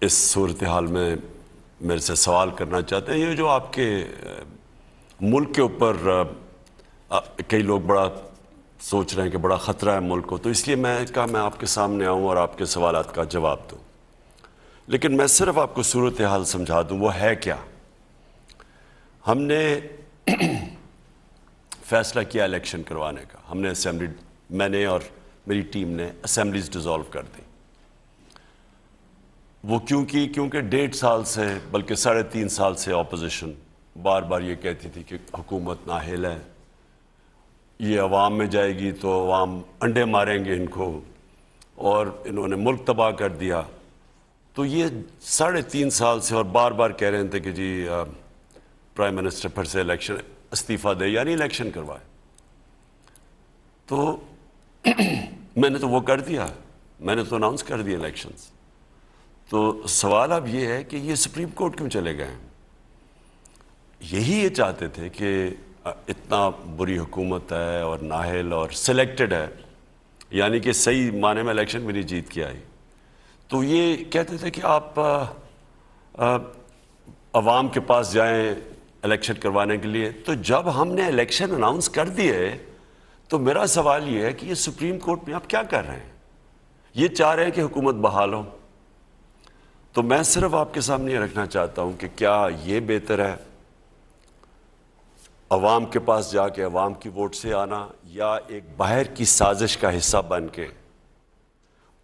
इस सूरत हाल में मेरे से सवाल करना चाहते हैं। ये जो आपके मुल्क के ऊपर कई लोग बड़ा सोच रहे हैं कि बड़ा ख़तरा है मुल्क को, तो इसलिए मैं आपके सामने आऊँ और आपके सवालात का जवाब दूँ। लेकिन मैं सिर्फ आपको सूरत हाल समझा दूँ वो है क्या। हमने फैसला किया इलेक्शन करवाने का। हमने असेंबली, मैंने और मेरी टीम ने असेंबलीज डिज़ोल्व कर दी। वो क्योंकि 1.5 साल से, बल्कि 3.5 साल से अपोजिशन बार बार ये कहती थी कि हुकूमत नाअहल है, ये अवाम में जाएगी तो अवाम अंडे मारेंगे इनको, और इन्होंने मुल्क तबाह कर दिया। तो ये 3.5 साल से और बार बार कह रहे थे कि जी प्राइम मिनिस्टर फिर से इलेक्शन इस्तीफ़ा दे यानी इलेक्शन करवाए। तो मैंने तो वो कर दिया, मैंने तो अनाउंस कर दिया इलेक्शंस। तो सवाल अब ये है कि ये सुप्रीम कोर्ट क्यों चले गए। यही ये चाहते थे कि इतना बुरी हुकूमत है और नाअहल और सिलेक्टेड है, यानी कि सही माने में इलेक्शन भी नहीं जीत के आई। तो ये कहते थे कि आप अवाम के पास जाएं इलेक्शन करवाने के लिए। तो जब हमने इलेक्शन अनाउंस कर दिए तो मेरा सवाल ये है कि ये सुप्रीम कोर्ट में आप क्या कर रहे हैं। ये चाह रहे हैं कि हुकूमत बहाल हो। तो मैं सिर्फ आपके सामने ये रखना चाहता हूं कि क्या ये बेहतर है अवाम के पास जाके अवाम की वोट से आना, या एक बाहर की साजिश का हिस्सा बन के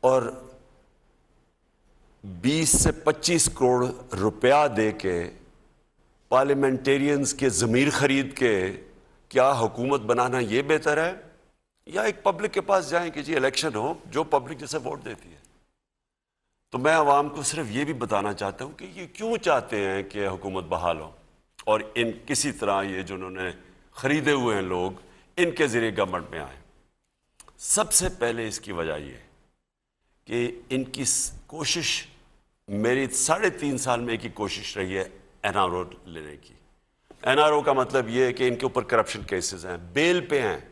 और 20 से 25 करोड़ रुपया दे के पार्लियामेंटेरियंस के ज़मीर खरीद के क्या हुकूमत बनाना ये बेहतर है, या एक पब्लिक के पास जाएं कि जी इलेक्शन हो जो पब्लिक जैसे वोट देती है। तो मैं अवाम को सिर्फ ये भी बताना चाहता हूँ कि ये क्यों चाहते हैं कि हुकूमत बहाल हो और इन किसी तरह ये जो उन्होंने ख़रीदे हुए हैं लोग इनके ज़रिए गवर्नमेंट में आए। सबसे पहले इसकी वजह ये कि इनकी कोशिश, मेरी 3.5 साल में एक ही कोशिश रही है NRO लेने की। NRO का मतलब ये है कि इनके ऊपर करप्शन केसेस हैं, बेल पे हैं।